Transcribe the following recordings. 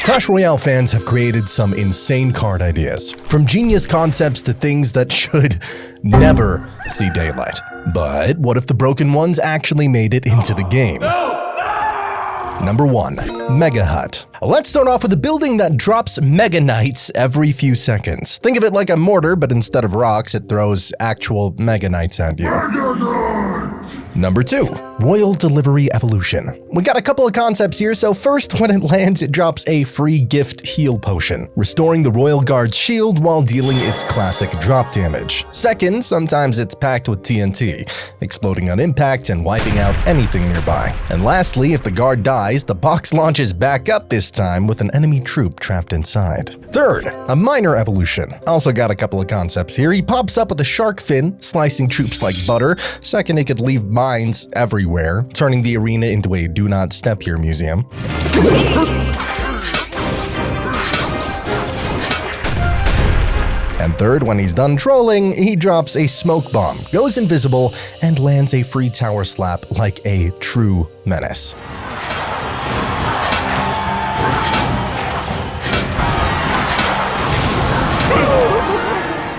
Clash Royale fans have created some insane card ideas, from genius concepts to things that should never see daylight. But what if the broken ones actually made it into the game? Number 1. Mega Hut. Let's start off with a building that drops Mega Knights every few seconds. Think of it like a mortar, but instead of rocks, it throws actual Mega Knights at you. Number 2. Royal Delivery Evolution. We got a couple of concepts here, so first, when it lands, it drops a free gift heal potion, restoring the Royal Guard's shield while dealing its classic drop damage. Second, sometimes it's packed with TNT, exploding on impact and wiping out anything nearby. And lastly, if the guard dies, the box launches back up, this time with an enemy troop trapped inside. Third, a minor evolution. Also got a couple of concepts here. He pops up with a shark fin, slicing troops like butter. Second, he could leave mines everywhere, turning the arena into a do not step here museum. And third, when he's done trolling, he drops a smoke bomb, goes invisible, and lands a free tower slap like a true menace.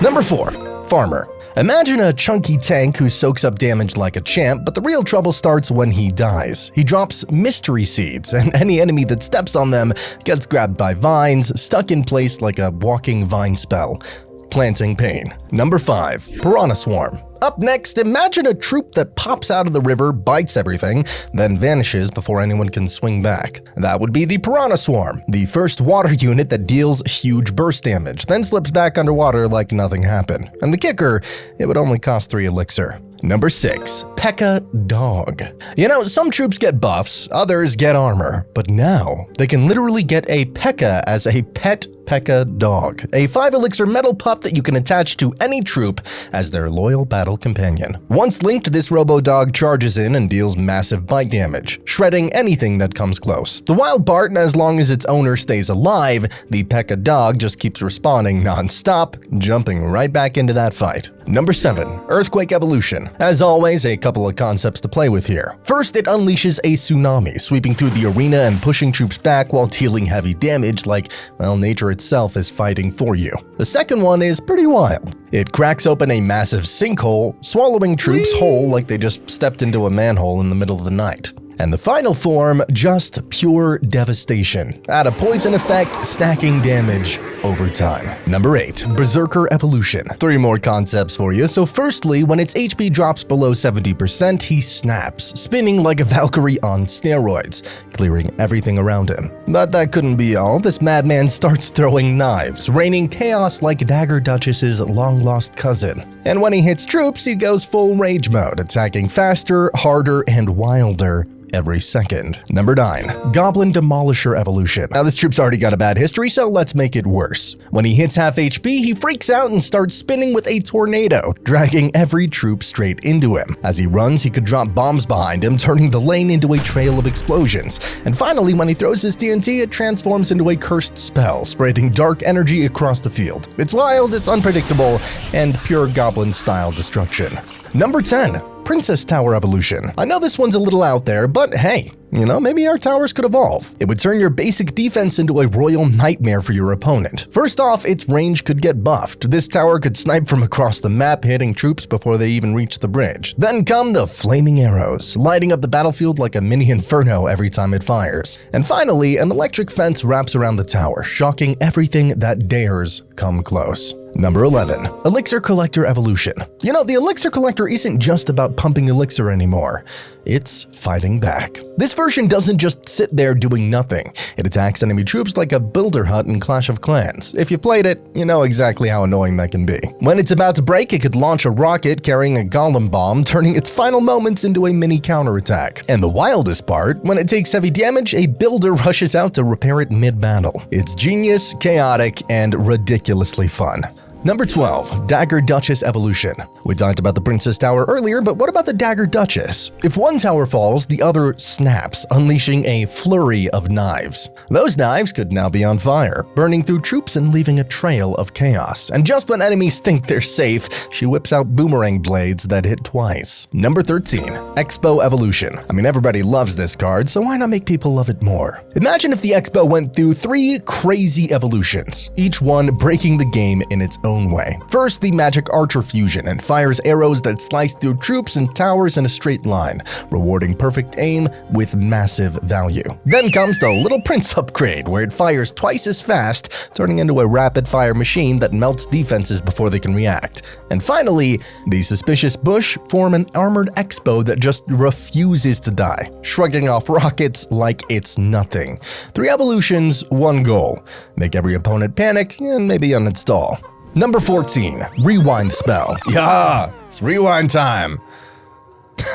Number 4. Farmer. Imagine a chunky tank who soaks up damage like a champ, but the real trouble starts when he dies. He drops mystery seeds, and any enemy that steps on them gets grabbed by vines, stuck in place like a walking vine spell, planting pain. Number 5. Piranha Swarm. Up next, imagine a troop that pops out of the river, bites everything, then vanishes before anyone can swing back. That would be the Piranha Swarm, the first water unit that deals huge burst damage, then slips back underwater like nothing happened. And the kicker, it would only cost 3 Elixir. Number 6. Pekka Dog. You know, some troops get buffs, others get armor, but now they can literally get a Pekka as a pet Pekka Dog, a 5 Elixir metal pup that you can attach to any troop as their loyal battle companion. Once linked, this robo-dog charges in and deals massive bite damage, shredding anything that comes close. The wild part, as long as its owner stays alive, the Pekka Dog just keeps respawning non-stop, jumping right back into that fight. Number 7. Earthquake Evolution. As always, a couple of concepts to play with here. First, it unleashes a tsunami, sweeping through the arena and pushing troops back while dealing heavy damage like, well, nature itself is fighting for you. The second one is pretty wild. It cracks open a massive sinkhole, swallowing troops whole like they just stepped into a manhole in the middle of the night. And the final form, just pure devastation. Add a poison effect, stacking damage over time. Number 8. Berserker Evolution. 3 more concepts for you. So firstly, when its HP drops below 70%, he snaps, spinning like a Valkyrie on steroids, clearing everything around him. But that couldn't be all. This madman starts throwing knives, raining chaos like Dagger Duchess's long-lost cousin. And when he hits troops, he goes full rage mode, attacking faster, harder, and wilder every second. Number 9. Goblin Demolisher Evolution. Now this troop's already got a bad history, so let's make it worse. When he hits half HP, he freaks out and starts spinning with a tornado, dragging every troop straight into him. As he runs, he could drop bombs behind him, turning the lane into a trail of explosions. And finally, when he throws his TNT, it transforms into a cursed spell, spreading dark energy across the field. It's wild, it's unpredictable, and pure goblin-style destruction. Number 10. Princess Tower Evolution. I know this one's a little out there, but hey, you know, maybe our towers could evolve. It would turn your basic defense into a royal nightmare for your opponent. First off, its range could get buffed. This tower could snipe from across the map, hitting troops before they even reach the bridge. Then come the flaming arrows, lighting up the battlefield like a mini inferno every time it fires. And finally, an electric fence wraps around the tower, shocking everything that dares come close. Number 11. Elixir Collector Evolution. You know, the Elixir Collector isn't just about pumping elixir anymore. It's fighting back. This version doesn't just sit there doing nothing. It attacks enemy troops like a builder hut in Clash of Clans. If you played it, you know exactly how annoying that can be. When it's about to break, it could launch a rocket carrying a golem bomb, turning its final moments into a mini counterattack. And the wildest part, when it takes heavy damage, a builder rushes out to repair it mid-battle. It's genius, chaotic, and ridiculously fun. Number 12. Dagger Duchess Evolution. We talked about the Princess Tower earlier, but what about the Dagger Duchess? If one tower falls, the other snaps, unleashing a flurry of knives. Those knives could now be on fire, burning through troops and leaving a trail of chaos. And just when enemies think they're safe, she whips out boomerang blades that hit twice. Number 13. Expo Evolution. I mean, everybody loves this card, so why not make people love it more? Imagine if the Expo went through 3 crazy evolutions, each one breaking the game in its own way. First, the magic archer fusion, and fires arrows that slice through troops and towers in a straight line, rewarding perfect aim with massive value. Then comes the Little Prince upgrade, where it fires twice as fast, turning into a rapid-fire machine that melts defenses before they can react. And finally, the Suspicious Bush form an armored Expo that just refuses to die, shrugging off rockets like it's nothing. 3 evolutions, 1 goal. Make every opponent panic and maybe uninstall. Number 14. Rewind Spell. Yeah, it's rewind time.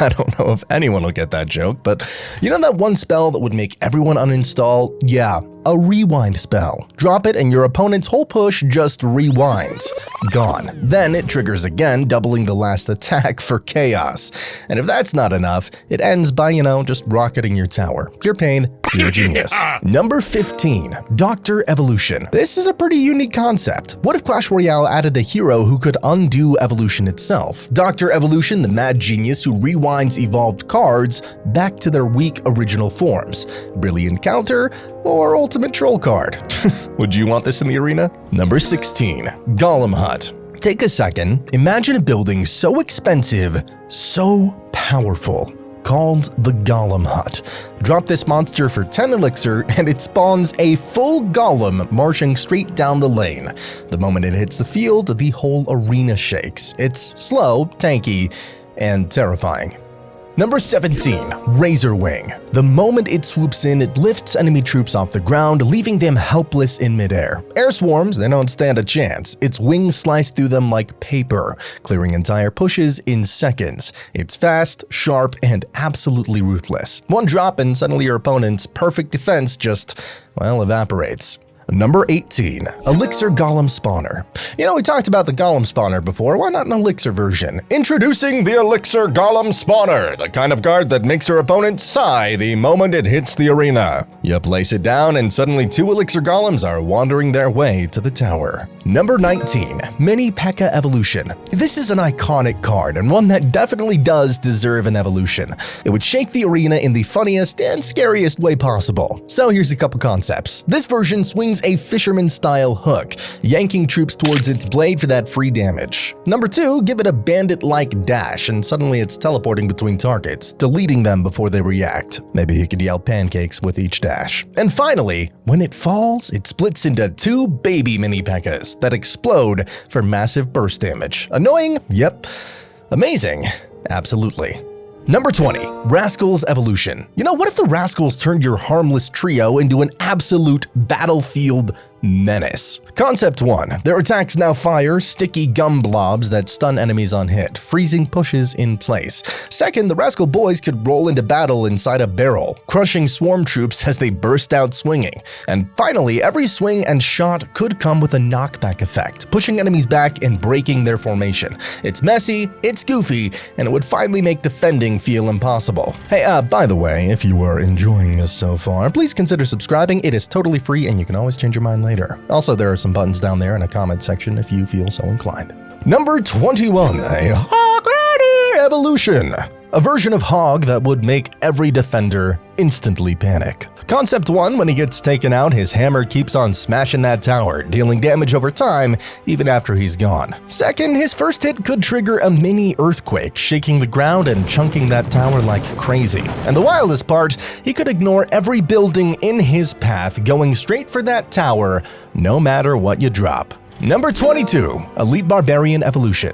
I don't know if anyone will get that joke, but you know that one spell that would make everyone uninstall? Yeah, a rewind spell. Drop it and your opponent's whole push just rewinds. Gone. Then it triggers again, doubling the last attack for chaos. And if that's not enough, it ends by, just rocketing your tower. Pure pain, pure genius. Number 15. Doctor Evolution. This is a pretty unique concept. What if Clash Royale added a hero who could undo evolution itself? Dr. Evolution, the mad genius who rewinds evolved cards back to their weak original forms. Brilliant counter or ultimate troll card. Would you want this in the arena? Number 16. Golem Hut. Take a second. Imagine a building so expensive, so powerful, called the Golem Hut. Drop this monster for 10 elixir and it spawns a full golem marching straight down the lane. The moment it hits the field, the whole arena shakes. It's slow, tanky, and terrifying. Number 17. Razor Wing. The moment it swoops in, it lifts enemy troops off the ground, leaving them helpless in midair. Air swarms, they don't stand a chance. Its wings slice through them like paper, clearing entire pushes in seconds. It's fast, sharp, and absolutely ruthless. One drop and suddenly your opponent's perfect defense just, evaporates. Number 18. Elixir Golem Spawner. We talked about the Golem Spawner before, why not an Elixir version? Introducing the Elixir Golem Spawner, the kind of card that makes your opponent sigh the moment it hits the arena. You place it down and suddenly 2 Elixir Golems are wandering their way to the tower. Number 19. Mini Pekka Evolution. This is an iconic card and one that definitely does deserve an evolution. It would shake the arena in the funniest and scariest way possible. So here's a couple concepts. This version swings a Fisherman-style hook, yanking troops towards its blade for that free damage. Number 2, give it a Bandit-like dash, and suddenly it's teleporting between targets, deleting them before they react. Maybe you could yell pancakes with each dash. And finally, when it falls, it splits into 2 baby mini Pekkas that explode for massive burst damage. Annoying? Yep. Amazing? Absolutely. Number 20. Rascal's Evolution. What if the Rascals turned your harmless trio into an absolute battlefield menace? Concept 1. Their attacks now fire sticky gum blobs that stun enemies on hit, freezing pushes in place. Second, the Rascal boys could roll into battle inside a barrel, crushing swarm troops as they burst out swinging. And finally, every swing and shot could come with a knockback effect, pushing enemies back and breaking their formation. It's messy, it's goofy, and it would finally make defending feel impossible. Hey, by the way, if you are enjoying this so far, please consider subscribing. It is totally free and you can always change your mind later. Also, there are some buttons down there in a comment section if you feel so inclined. Number 21. A Hog Evolution. A version of Hog that would make every defender instantly panic. Concept 1, when he gets taken out, his hammer keeps on smashing that tower, dealing damage over time, even after he's gone. Second, his first hit could trigger a mini earthquake, shaking the ground and chunking that tower like crazy. And the wildest part, he could ignore every building in his path, going straight for that tower, no matter what you drop. Number 22. Elite Barbarian Evolution.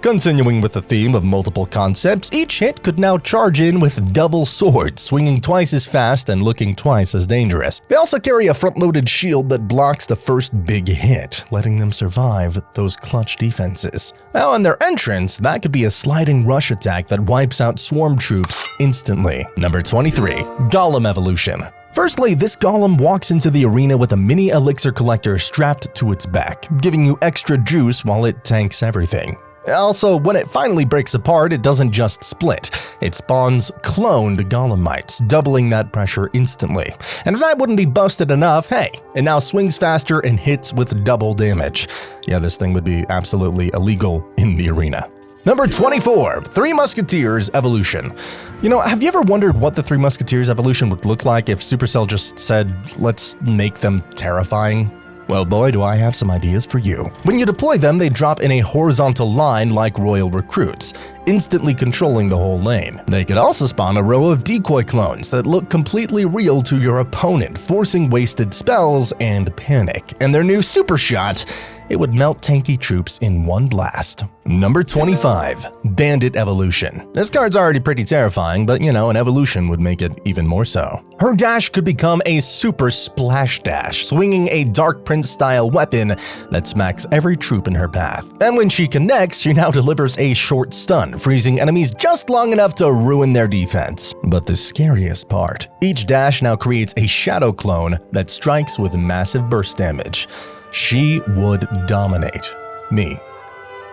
Continuing with the theme of multiple concepts, each hit could now charge in with double swords, swinging twice as fast and looking twice as dangerous. They also carry a front-loaded shield that blocks the first big hit, letting them survive those clutch defenses. Now on their entrance, that could be a sliding rush attack that wipes out swarm troops instantly. Number 23. Golem Evolution. Firstly, this golem walks into the arena with a mini elixir collector strapped to its back, giving you extra juice while it tanks everything. Also, when it finally breaks apart, it doesn't just split. It spawns cloned golemites, doubling that pressure instantly. And if that wouldn't be busted enough, hey, it now swings faster and hits with double damage. Yeah, this thing would be absolutely illegal in the arena. Number 24, Three Musketeers Evolution. You know, have you ever wondered what the Three Musketeers evolution would look like if Supercell just said, let's make them terrifying? Well, boy, do I have some ideas for you. When you deploy them, they drop in a horizontal line like royal recruits, instantly controlling the whole lane. They could also spawn a row of decoy clones that look completely real to your opponent, forcing wasted spells and panic. And their new super shot, it would melt tanky troops in one blast. Number 25, Bandit Evolution. This card's already pretty terrifying, but you know, an evolution would make it even more so. Her dash could become a super splash dash, swinging a Dark Prince-style weapon that smacks every troop in her path. And when she connects, she now delivers a short stun, freezing enemies just long enough to ruin their defense. But the scariest part, each dash now creates a shadow clone that strikes with massive burst damage. She would dominate me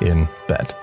in bed.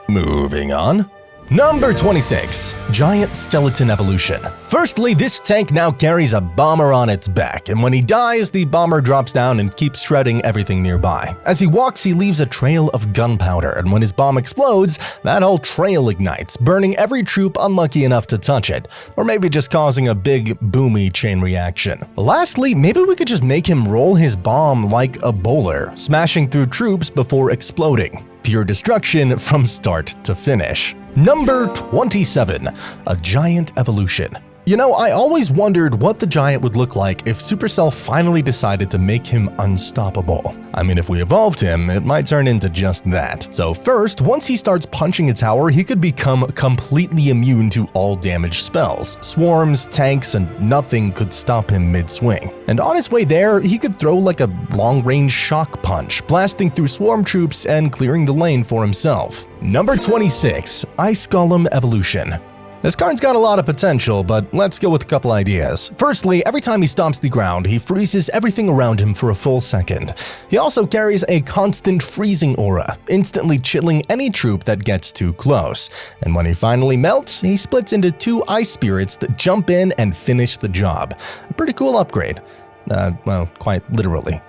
Moving on. Number 26, Giant Skeleton Evolution. Firstly, this tank now carries a bomber on its back, and when he dies, the bomber drops down and keeps shredding everything nearby. As he walks, he leaves a trail of gunpowder, and when his bomb explodes, that whole trail ignites, burning every troop unlucky enough to touch it, or maybe just causing a big, boomy chain reaction. Lastly, maybe we could just make him roll his bomb like a bowler, smashing through troops before exploding. Pure destruction from start to finish. Number 27, a Giant Evolution. You know, I always wondered what the Giant would look like if Supercell finally decided to make him unstoppable. I mean, if we evolved him, it might turn into just that. So first, once he starts punching a tower, he could become completely immune to all damage spells. Swarms, tanks, and nothing could stop him mid-swing. And on his way there, he could throw like a long-range shock punch, blasting through swarm troops and clearing the lane for himself. Number 26, Ice Golem Evolution. This card's got a lot of potential, but let's go with a couple ideas. Firstly, every time he stomps the ground, he freezes everything around him for a full second. He also carries a constant freezing aura, instantly chilling any troop that gets too close. And when he finally melts, he splits into two ice spirits that jump in and finish the job. A pretty cool upgrade. Well, quite literally.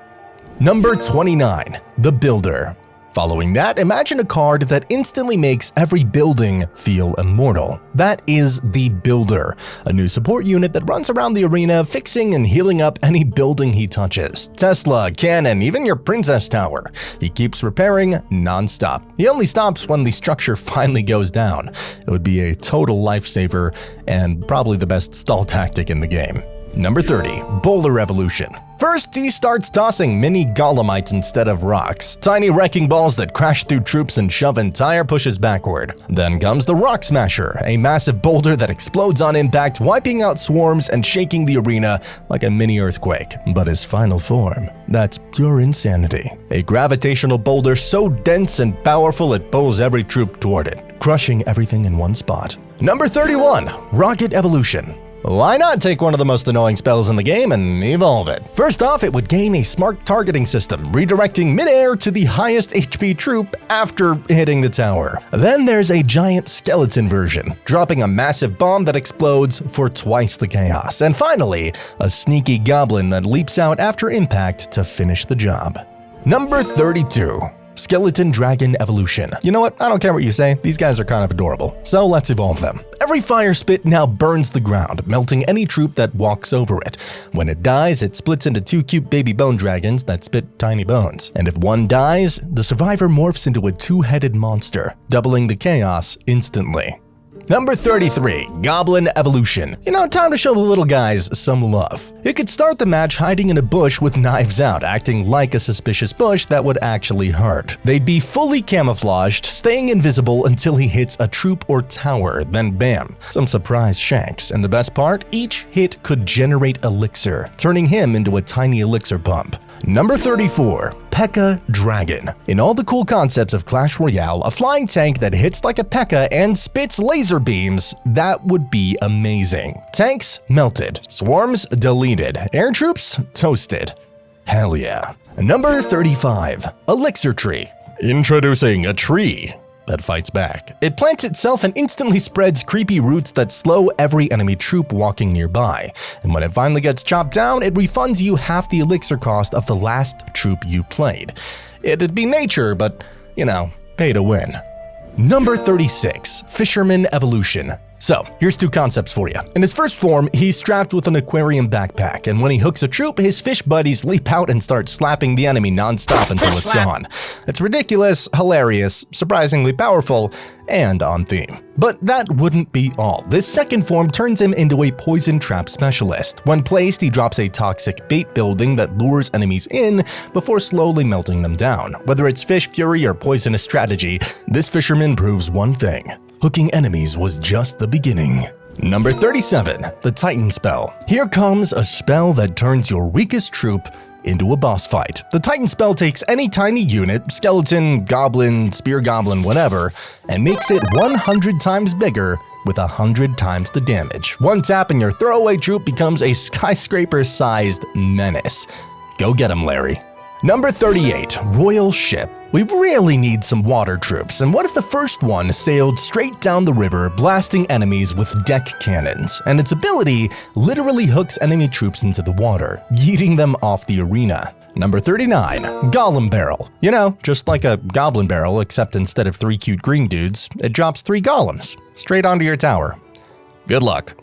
Number 29, the Builder. Following that, imagine a card that instantly makes every building feel immortal. That is the Builder, a new support unit that runs around the arena fixing and healing up any building he touches. Tesla, cannon, even your princess tower. He keeps repairing non-stop. He only stops when the structure finally goes down. It would be a total lifesaver and probably the best stall tactic in the game. Number 30, Boulder Evolution. First, he starts tossing mini golemites instead of rocks, tiny wrecking balls that crash through troops and shove entire pushes backward. Then comes the Rock Smasher, a massive boulder that explodes on impact, wiping out swarms and shaking the arena like a mini earthquake. But his final form, that's pure insanity. A gravitational boulder so dense and powerful it pulls every troop toward it, crushing everything in one spot. Number 31, Rocket Evolution. Why not take one of the most annoying spells in the game and evolve it? First off, it would gain a smart targeting system, redirecting midair to the highest HP troop after hitting the tower. Then there's a giant skeleton version, dropping a massive bomb that explodes for twice the chaos. And finally, a sneaky goblin that leaps out after impact to finish the job. Number 32. Skeleton Dragon Evolution. You know what? I don't care what you say, these guys are kind of adorable. So let's evolve them. Every fire spit now burns the ground, melting any troop that walks over it. When it dies, it splits into two cute baby bone dragons that spit tiny bones. And if one dies, the survivor morphs into a two-headed monster, doubling the chaos instantly. Number 33, Goblin Evolution. You know, time to show the little guys some love. It could start the match hiding in a bush with knives out, acting like a suspicious bush that would actually hurt. They'd be fully camouflaged, staying invisible until he hits a troop or tower, then bam, some surprise shanks. And the best part, each hit could generate Elixir, turning him into a tiny Elixir pump. Number 34, Pekka Dragon. In all the cool concepts of Clash Royale, a flying tank that hits like a Pekka and spits laser beams, that would be amazing. Tanks melted, swarms deleted, air troops toasted. Hell yeah. Number 35. Elixir Tree. Introducing a tree that fights back. It plants itself and instantly spreads creepy roots that slow every enemy troop walking nearby. And when it finally gets chopped down, it refunds you half the elixir cost of the last troop you played. It'd be nature, but, you know, pay to win. Number 36. Fisherman Evolution. So, here's two concepts for you. In his first form, he's strapped with an aquarium backpack, and when he hooks a troop, his fish buddies leap out and start slapping the enemy non-stop until it's gone. It's ridiculous, hilarious, surprisingly powerful, and on theme. But that wouldn't be all. This second form turns him into a poison trap specialist. When placed, he drops a toxic bait building that lures enemies in before slowly melting them down. Whether it's fish fury or poisonous strategy, this fisherman proves one thing: hooking enemies was just the beginning. Number 37. The Titan Spell. Here comes a spell that turns your weakest troop into a boss fight. The Titan Spell takes any tiny unit, skeleton, goblin, spear goblin, whatever, and makes it 100 times bigger with 100 times the damage. One tap and your throwaway troop becomes a skyscraper-sized menace. Go get him, Larry. Number 38. Royal Ship. We really need some water troops, and what if the first one sailed straight down the river, blasting enemies with deck cannons, and its ability literally hooks enemy troops into the water, yeeting them off the arena. Number 39. Golem Barrel. You know, just like a goblin barrel, except instead of 3 cute green dudes, it drops 3 golems straight onto your tower. Good luck.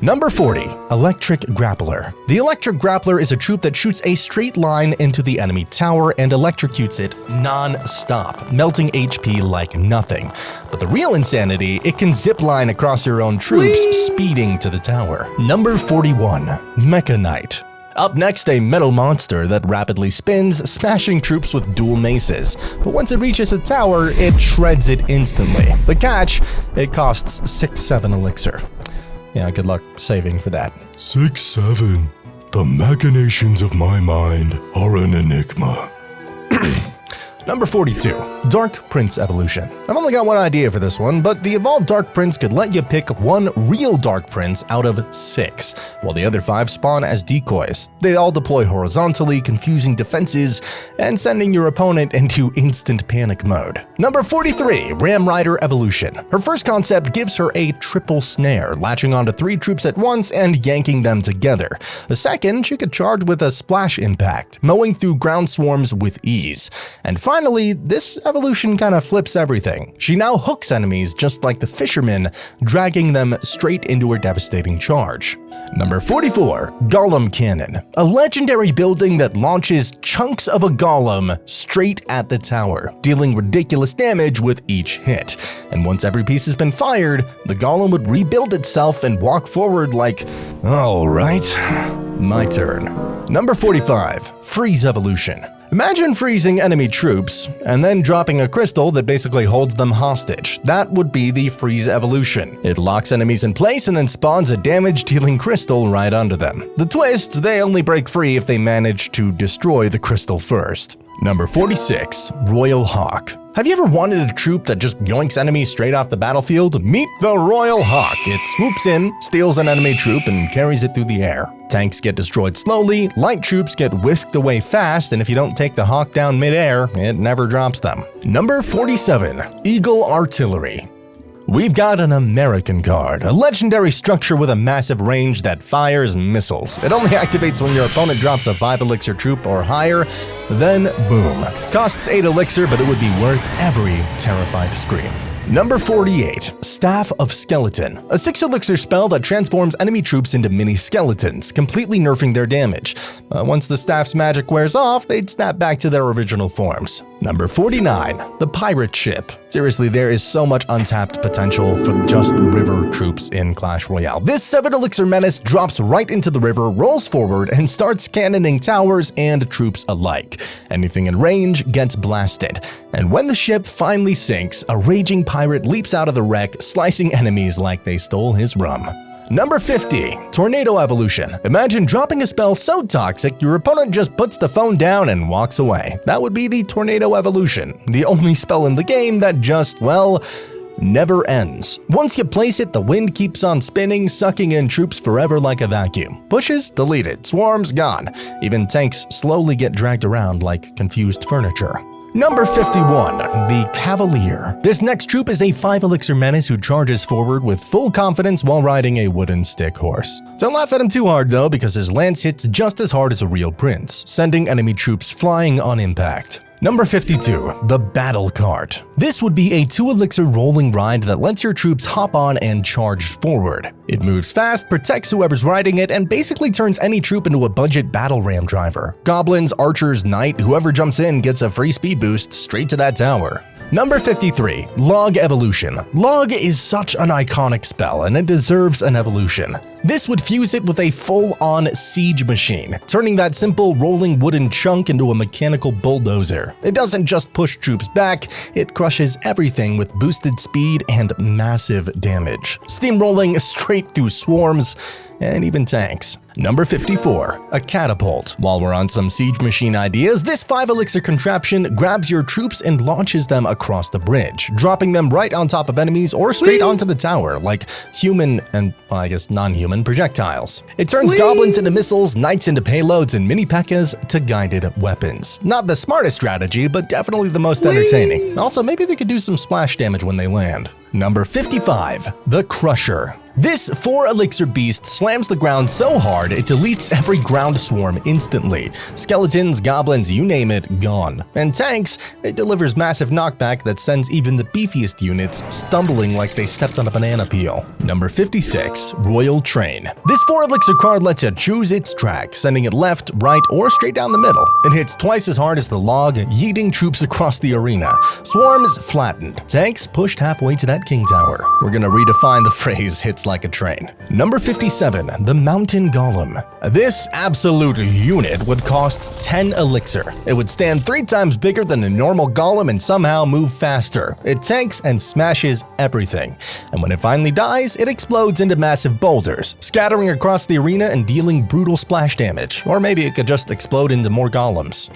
Number 40. Electric Grappler. The Electric Grappler is a troop that shoots a straight line into the enemy tower and electrocutes it non-stop, melting HP like nothing. But the real insanity, it can zipline across your own troops, speeding to the tower. Number 41. Mecca Knight. Up next, a metal monster that rapidly spins, smashing troops with dual maces. But once it reaches a tower, it shreds it instantly. The catch, it costs 6-7 elixir. Yeah, good luck saving for that. 6-7. The machinations of my mind are an enigma. Number 42. Dark Prince Evolution. I've only got one idea for this one, but the evolved Dark Prince could let you pick one real Dark Prince out of 6, while the other 5 spawn as decoys. They all deploy horizontally, confusing defenses and sending your opponent into instant panic mode. Number 43. Ram Rider Evolution. Her first concept gives her a triple snare, latching onto 3 troops at once and yanking them together. The second, she could charge with a splash impact, mowing through ground swarms with ease. And finally, this evolution kind of flips everything. She now hooks enemies just like the Fisherman, dragging them straight into her devastating charge. Number 44. Golem Cannon. A legendary building that launches chunks of a golem straight at the tower, dealing ridiculous damage with each hit. And once every piece has been fired, the golem would rebuild itself and walk forward like, all right, my turn. Number 45. Freeze Evolution. Imagine freezing enemy troops and then dropping a crystal that basically holds them hostage. That would be the Freeze Evolution. It locks enemies in place and then spawns a damage-dealing crystal right onto them. The twist, they only break free if they manage to destroy the crystal first. Number 46. Royal Hawk. Have you ever wanted a troop that just yoinks enemies straight off the battlefield? Meet the Royal Hawk. It swoops in, steals an enemy troop, and carries it through the air. Tanks get destroyed slowly, light troops get whisked away fast, and if you don't take the Hawk down midair, it never drops them. Number 47. Eagle Artillery. We've got an American card, a legendary structure with a massive range that fires missiles. It only activates when your opponent drops a 5 elixir troop or higher, then boom. Costs 8 elixir, but it would be worth every terrified scream. Number 48. Staff of Skeleton. A 6 elixir spell that transforms enemy troops into mini skeletons, completely nerfing their damage. Once the staff's magic wears off, they'd snap back to their original forms. Number 49. The Pirate Ship. Seriously, there is so much untapped potential for just river troops in Clash Royale. This 7 elixir menace drops right into the river, rolls forward, and starts cannoning towers and troops alike. Anything in range gets blasted. And when the ship finally sinks, a raging pirate leaps out of the wreck, slicing enemies like they stole his rum. Number 50. Tornado Evolution. Imagine dropping a spell so toxic your opponent just puts the phone down and walks away. That would be the Tornado Evolution, the only spell in the game that just, well, never ends. Once you place it, the wind keeps on spinning, sucking in troops forever like a vacuum. Pushes deleted, swarms gone. Even tanks slowly get dragged around like confused furniture. Number 51. The Cavalier. This next troop is a 5 elixir menace who charges forward with full confidence while riding a wooden stick horse. Don't laugh at him too hard though, because his lance hits just as hard as a real prince, sending enemy troops flying on impact. Number 52. The Battle Cart. This would be a 2 elixir rolling ride that lets your troops hop on and charge forward. It moves fast, protects whoever's riding it, and basically turns any troop into a budget battle ram driver. Goblins, archers, knight, whoever jumps in gets a free speed boost straight to that tower. Number 53. Log Evolution. Log is such an iconic spell and it deserves an evolution. This would fuse it with a full-on siege machine, turning that simple rolling wooden chunk into a mechanical bulldozer. It doesn't just push troops back, it crushes everything with boosted speed and massive damage, steamrolling straight through swarms and even tanks. Number 54. A Catapult. While we're on some siege machine ideas, this 5 elixir contraption grabs your troops and launches them across the bridge, dropping them right on top of enemies or straight onto the tower, like human and, well, I guess non-human projectiles. It turns goblins into missiles, knights into payloads, and mini Pekkas to guided weapons. Not the smartest strategy, but definitely the most entertaining. Also, maybe they could do some splash damage when they land. Number 55. The Crusher. This 4 elixir beast slams the ground so hard it deletes every ground swarm instantly. Skeletons, goblins, you name it, gone. And tanks, it delivers massive knockback that sends even the beefiest units stumbling like they stepped on a banana peel. Number 56. Royal Train. This 4 elixir card lets you choose its track, sending it left, right, or straight down the middle. It hits twice as hard as the log, yeeting troops across the arena. Swarms flattened. Tanks pushed halfway to that king tower. We're gonna redefine the phrase hits like a train. Number 57. The Mountain Golem. This absolute unit would cost 10 elixir. It would stand 3 times bigger than a normal golem and somehow move faster. It tanks and smashes everything. And when it finally dies, it explodes into massive boulders, scattering across the arena and dealing brutal splash damage. Or maybe it could just explode into more golems.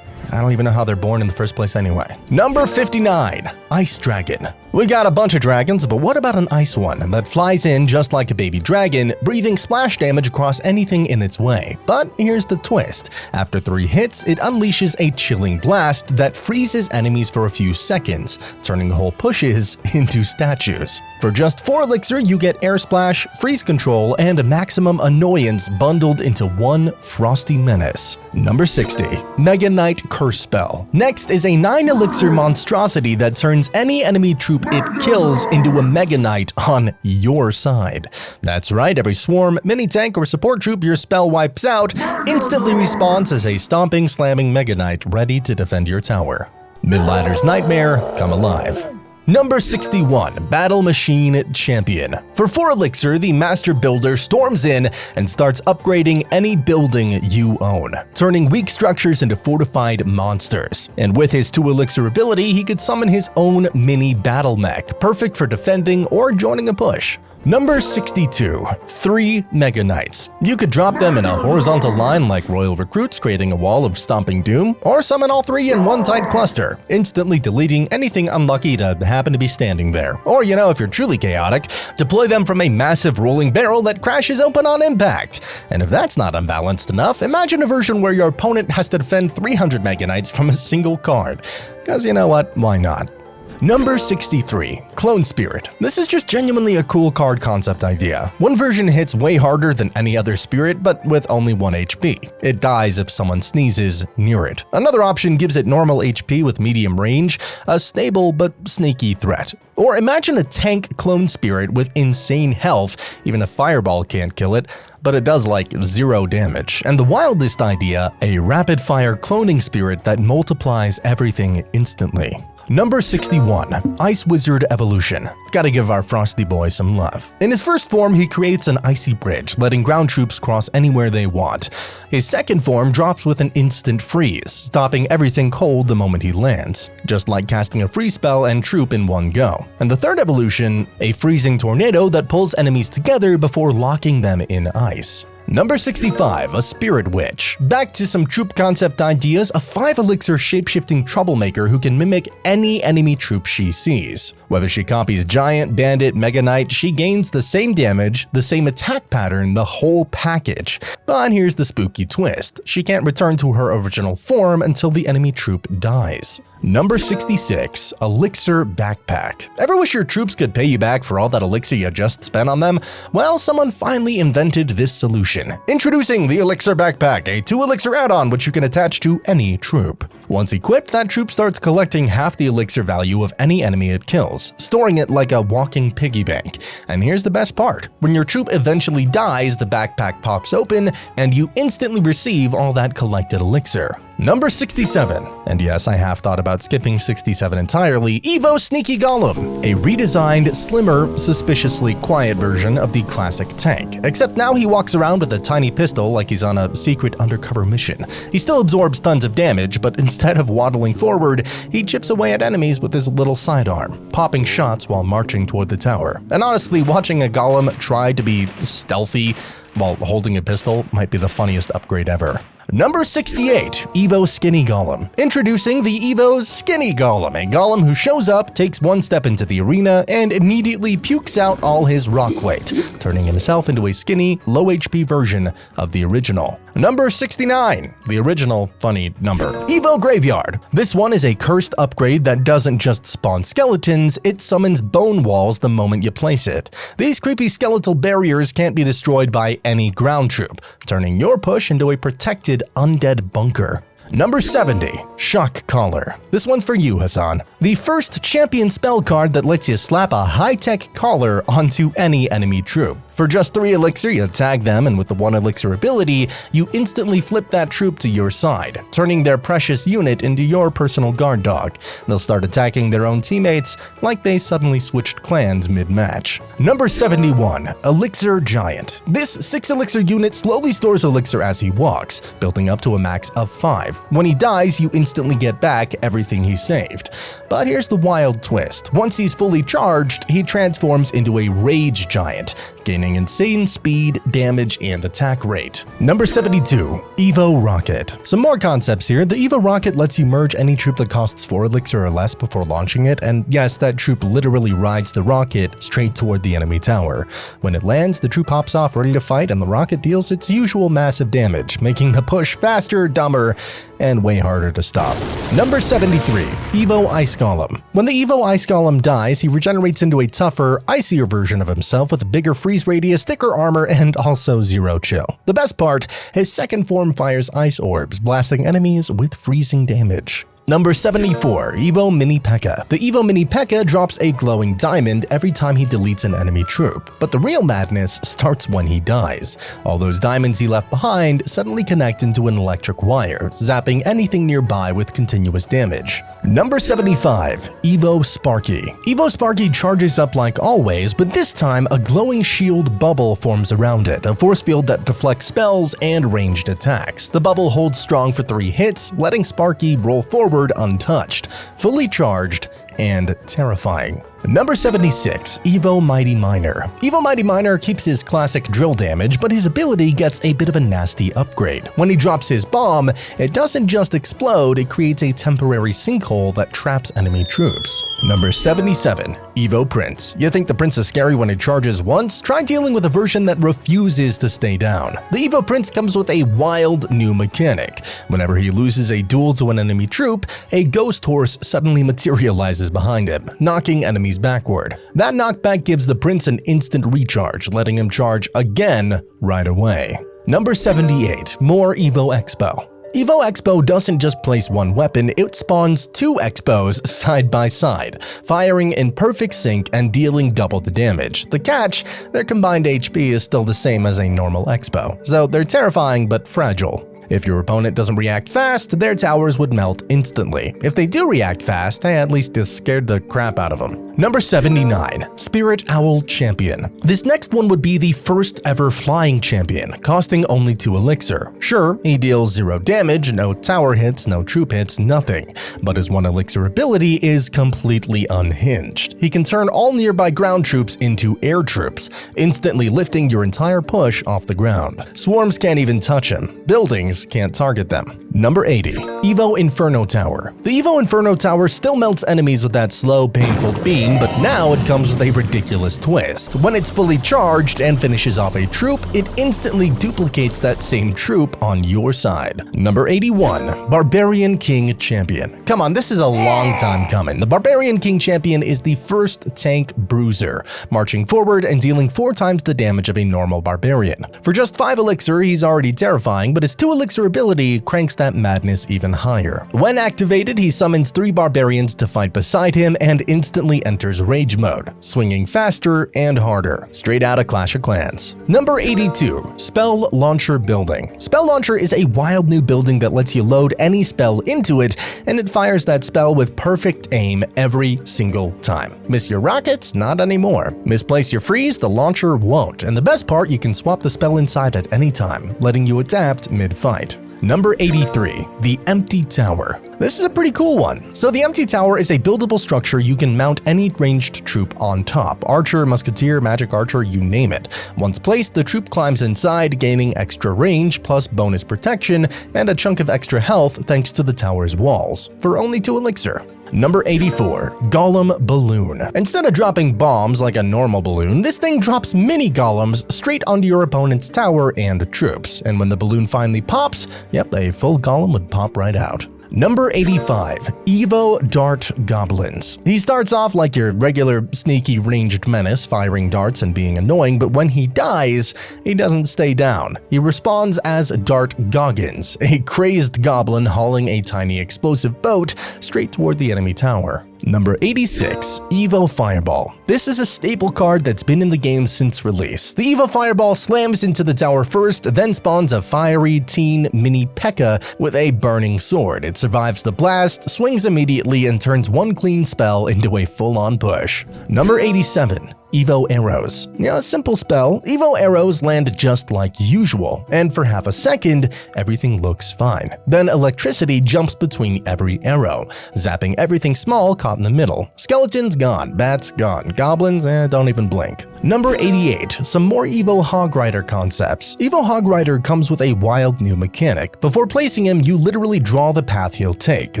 I don't even know how they're born in the first place anyway. Number 59. Ice Dragon. We got a bunch of dragons, but what about an ice one that flies in just like a baby dragon, breathing splash damage across anything in its way? But here's the twist. After 3 hits, it unleashes a chilling blast that freezes enemies for a few seconds, turning whole pushes into statues. For just 4 elixir, you get air splash, freeze control, and maximum annoyance bundled into one frosty menace. Number 60. Mega Knight Curse Spell. Next is a 9 elixir monstrosity that turns any enemy troop it kills into a Mega Knight on your side. That's right, every swarm, mini tank, or support troop your spell wipes out instantly respawns as a stomping, slamming Mega Knight ready to defend your tower. Midladder's Nightmare, come alive. Number 61. Battle Machine Champion. For 4 elixir, the Master Builder storms in and starts upgrading any building you own, turning weak structures into fortified monsters. And with his 2 elixir ability, he could summon his own mini battle mech, perfect for defending or joining a push. Number 62. 3 Mega Knights. You could drop them in a horizontal line like Royal Recruits, creating a wall of stomping doom, or summon all 3 in one tight cluster, instantly deleting anything unlucky to happen to be standing there. Or, you know, if you're truly chaotic, deploy them from a massive rolling barrel that crashes open on impact. And if that's not unbalanced enough, imagine a version where your opponent has to defend 300 Mega Knights from a single card. Because you know what, why not? Number 63. Clone Spirit. This is just genuinely a cool card concept idea. One version hits way harder than any other spirit, but with only 1 HP. It dies if someone sneezes near it. Another option gives it normal HP with medium range, a stable but sneaky threat. Or imagine a tank clone spirit with insane health, even a fireball can't kill it, but it does like 0 damage. And the wildest idea, a rapid fire cloning spirit that multiplies everything instantly. Number 61. Ice Wizard Evolution. Gotta give our Frosty boy some love. In his first form, he creates an icy bridge, letting ground troops cross anywhere they want. His second form drops with an instant freeze, stopping everything cold the moment he lands, just like casting a freeze spell and troop in one go. And the third evolution, a freezing tornado that pulls enemies together before locking them in ice. Number 65. A Spirit Witch. Back to some troop concept ideas, a 5-elixir shapeshifting troublemaker who can mimic any enemy troop she sees. Whether she copies Giant, Bandit, Mega Knight, she gains the same damage, the same attack pattern, the whole package. But here's the spooky twist. She can't return to her original form until the enemy troop dies. Number 66. Elixir Backpack. Ever wish your troops could pay you back for all that elixir you just spent on them? Well, someone finally invented this solution. Introducing the Elixir Backpack, a 2-elixir add-on which you can attach to any troop. Once equipped, that troop starts collecting half the elixir value of any enemy it kills, storing it like a walking piggy bank. And here's the best part. When your troop eventually dies, the backpack pops open, and you instantly receive all that collected elixir. Number 67. And yes, I have thought about skipping 67 entirely. Evo Sneaky Golem. A redesigned, slimmer, suspiciously quiet version of the classic tank. Except now he walks around with a tiny pistol like he's on a secret undercover mission. He still absorbs tons of damage, but instead of waddling forward, he chips away at enemies with his little sidearm, popping shots while marching toward the tower. And honestly, watching a golem try to be stealthy while holding a pistol might be the funniest upgrade ever. Number 68. Evo Skinny Golem. Introducing the Evo Skinny Golem, a golem who shows up, takes one step into the arena, and immediately pukes out all his rock weight, turning himself into a skinny, low HP version of the original. Number 69. The original funny number. Evo Graveyard. This one is a cursed upgrade that doesn't just spawn skeletons, it summons bone walls the moment you place it. These creepy skeletal barriers can't be destroyed by any ground troop, turning your push into a protected undead bunker. Number 70. Shock Collar. This one's for you, Hassan. The first champion spell card that lets you slap a high-tech collar onto any enemy troop. For just 3 elixir, you tag them, and with the 1 elixir ability, you instantly flip that troop to your side, turning their precious unit into your personal guard dog. They'll start attacking their own teammates like they suddenly switched clans mid-match. Number 71. Elixir Giant. This 6 elixir unit slowly stores elixir as he walks, building up to a max of 5. When he dies, you instantly get back everything he saved. But here's the wild twist. Once he's fully charged, he transforms into a Rage Giant, gaining insane speed, damage, and attack rate. Number 72. Evo Rocket. Some more concepts here. The Evo Rocket lets you merge any troop that costs 4 elixir or less before launching it, and yes, that troop literally rides the rocket straight toward the enemy tower. When it lands, the troop hops off ready to fight, and the rocket deals its usual massive damage, making the push faster, dumber, and way harder to stop. Number 73. Evo Ice Golem. When the Evo Ice Golem dies, he regenerates into a tougher, icier version of himself with a bigger freeze radius, thicker armor, and also 0 chill. The best part, his second form fires ice orbs, blasting enemies with freezing damage. Number 74. Evo Mini Pekka. The Evo Mini Pekka drops a glowing diamond every time he deletes an enemy troop, but the real madness starts when he dies. All those diamonds he left behind suddenly connect into an electric wire, zapping anything nearby with continuous damage. Number 75. Evo Sparky. Evo Sparky charges up like always, but this time a glowing shield bubble forms around it, a force field that deflects spells and ranged attacks. The bubble holds strong for 3 hits, letting Sparky roll forward untouched, fully charged, and terrifying. Number 76. Evo Mighty Miner. Evo Mighty Miner keeps his classic drill damage, but his ability gets a bit of a nasty upgrade. When he drops his bomb, it doesn't just explode, it creates a temporary sinkhole that traps enemy troops. Number 77. Evo Prince. You think the Prince is scary when it charges once? Try dealing with a version that refuses to stay down. The Evo Prince comes with a wild new mechanic. Whenever he loses a duel to an enemy troop, a ghost horse suddenly materializes behind him, knocking enemies backward. That knockback gives the Prince an instant recharge, letting him charge again right away. Number 78. More Evo Expo. Evo Expo doesn't just place 1 weapon, it spawns 2 Expos side by side, firing in perfect sync and dealing double the damage. The catch, their combined HP is still the same as a normal Expo, so they're terrifying but fragile. If your opponent doesn't react fast, their towers would melt instantly. If they do react fast, at least this scared the crap out of them. Number 79. Spirit Owl Champion. This next one would be the first ever flying champion, costing only 2 elixir. Sure, he deals 0 damage, no tower hits, no troop hits, nothing. But his 1 elixir ability is completely unhinged. He can turn all nearby ground troops into air troops, instantly lifting your entire push off the ground. Swarms can't even touch him. Buildings can't target them. Number 80. Evo Inferno Tower. The Evo Inferno Tower still melts enemies with that slow, painful beam, but now it comes with a ridiculous twist. When it's fully charged and finishes off a troop, it instantly duplicates that same troop on your side. Number 81. Barbarian King Champion. Come on, this is a long time coming. The Barbarian King Champion is the first tank bruiser, marching forward and dealing 4 times the damage of a normal barbarian. For just 5 elixir, he's already terrifying, but his 2 elixir ability cranks that madness even higher. When activated, he summons 3 barbarians to fight beside him and instantly enters rage mode, swinging faster and harder, straight out of Clash of Clans. Number 82. Spell Launcher Building. Spell Launcher is a wild new building that lets you load any spell into it, and it fires that spell with perfect aim every single time. Miss your rockets? Not anymore. Misplace your freeze? The launcher won't. And the best part, you can swap the spell inside at any time, letting you adapt mid-fight. Number 83. The Empty Tower. This is a pretty cool one. So the Empty Tower is a buildable structure you can mount any ranged troop on top. Archer, musketeer, magic archer, you name it. Once placed, the troop climbs inside, gaining extra range plus bonus protection and a chunk of extra health thanks to the tower's walls, for only 2 elixir. Number 84. Golem Balloon. Instead of dropping bombs like a normal balloon, this thing drops mini golems straight onto your opponent's tower and troops. And when the balloon finally pops, yep, a full golem would pop right out. Number 85. Evo Dart Goblins. He starts off like your regular sneaky ranged menace, firing darts and being annoying, but when he dies, he doesn't stay down. He respawns as Dart Goggins, a crazed goblin hauling a tiny explosive boat straight toward the enemy tower. Number 86. Evo Fireball. This is a staple card that's been in the game since release. The Evo Fireball slams into the tower first, then spawns a fiery teen mini Pekka with a burning sword. It survives the blast, swings immediately, and turns 1 clean spell into a full-on push. Number 87. Evo Arrows. Yeah, a simple spell. Evo Arrows land just like usual, and for half a second, everything looks fine. Then electricity jumps between every arrow, zapping everything small caught in the middle. Skeletons gone, bats gone, goblins don't even blink. Number 88. Some more Evo Hog Rider concepts. Evo Hog Rider comes with a wild new mechanic. Before placing him, you literally draw the path he'll take.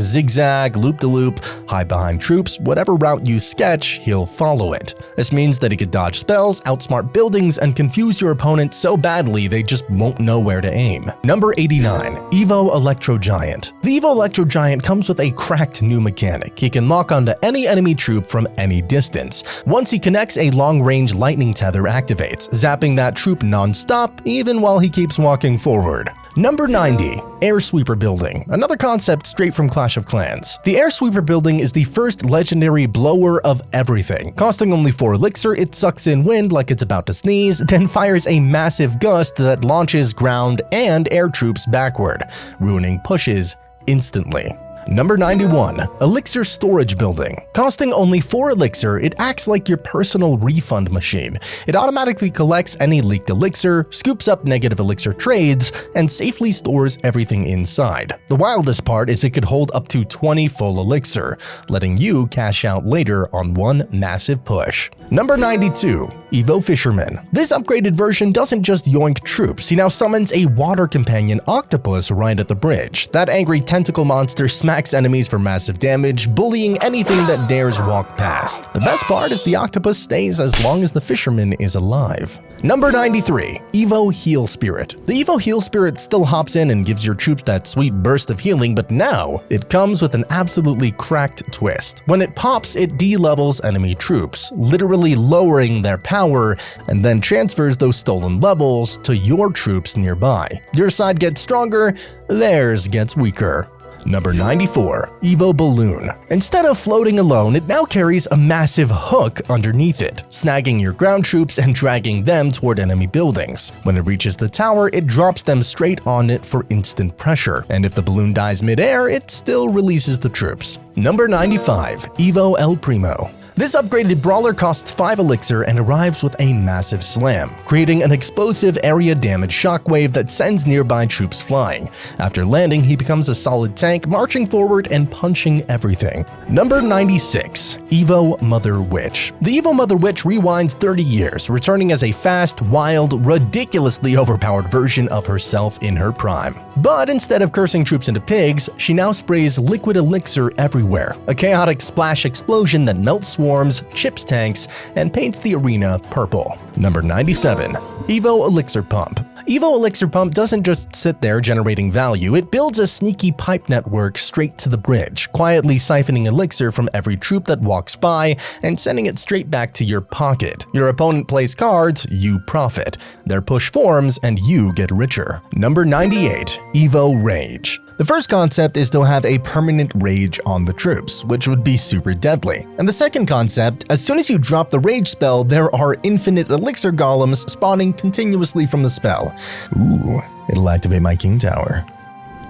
Zigzag, loop-de-loop, hide behind troops, whatever route you sketch, he'll follow it. This means that he could dodge spells, outsmart buildings, and confuse your opponent so badly they just won't know where to aim. Number 89. Evo Electro Giant. The Evo Electro Giant comes with a cracked new mechanic. He can lock onto any enemy troop from any distance. Once he connects, a long-range lightning tether activates, zapping that troop non-stop even while he keeps walking forward. Number 90. Air Sweeper Building. Another concept straight from Clash of Clans. The Air Sweeper Building is the first legendary blower of everything. Costing only 4 elixir, it sucks in wind like it's about to sneeze, then fires a massive gust that launches ground and air troops backward, ruining pushes instantly. Number 91. Elixir Storage Building. Costing only 4 elixir, it acts like your personal refund machine. It automatically collects any leaked elixir, scoops up negative elixir trades, and safely stores everything inside. The wildest part is it could hold up to 20 full elixir, letting you cash out later on one massive push. Number 92. Evo Fisherman. This upgraded version doesn't just yoink troops, he now summons a water companion octopus right at the bridge. That angry tentacle monster smacks enemies for massive damage, bullying anything that dares walk past. The best part is the octopus stays as long as the fisherman is alive. Number 93. Evo Heal Spirit. The Evo Heal Spirit still hops in and gives your troops that sweet burst of healing, but now it comes with an absolutely cracked twist. When it pops, it de-levels enemy troops, literally lowering their power, and then transfers those stolen levels to your troops nearby. Your side gets stronger, theirs gets weaker. Number 94. Evo Balloon. Instead of floating alone, it now carries a massive hook underneath it, snagging your ground troops and dragging them toward enemy buildings. When it reaches the tower, it drops them straight on it for instant pressure, and if the balloon dies mid-air, it still releases the troops. Number 95. Evo El Primo. This upgraded brawler costs 5 elixir and arrives with a massive slam, creating an explosive area damage shockwave that sends nearby troops flying. After landing, he becomes a solid tank, marching forward and punching everything. Number 96. Evo Mother Witch. The Evo Mother Witch rewinds 30 years, returning as a fast, wild, ridiculously overpowered version of herself in her prime. But instead of cursing troops into pigs, she now sprays liquid elixir everywhere, a chaotic splash explosion that melts swarms, chips tanks, and paints the arena purple. Number 97. Evo Elixir Pump. Evo Elixir Pump doesn't just sit there generating value, it builds a sneaky pipe network straight to the bridge, quietly siphoning elixir from every troop that walks by and sending it straight back to your pocket. Your opponent plays cards, you profit. Their push forms, and you get richer. Number 98. Evo Rage. The first concept is to have a permanent rage on the troops, which would be super deadly. And the second concept, as soon as you drop the rage spell, there are infinite elixir golems spawning continuously from the spell. Ooh, it'll activate my king tower.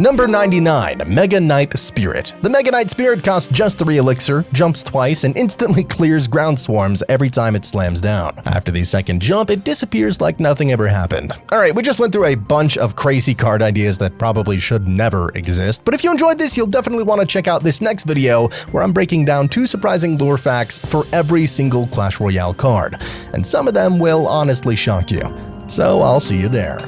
Number 99. Mega Knight Spirit. The Mega Knight Spirit costs just 3 elixir, jumps twice, and instantly clears ground swarms every time it slams down. After the second jump, it disappears like nothing ever happened. Alright, we just went through a bunch of crazy card ideas that probably should never exist, but if you enjoyed this, you'll definitely want to check out this next video where I'm breaking down 2 surprising lore facts for every single Clash Royale card, and some of them will honestly shock you. So I'll see you there.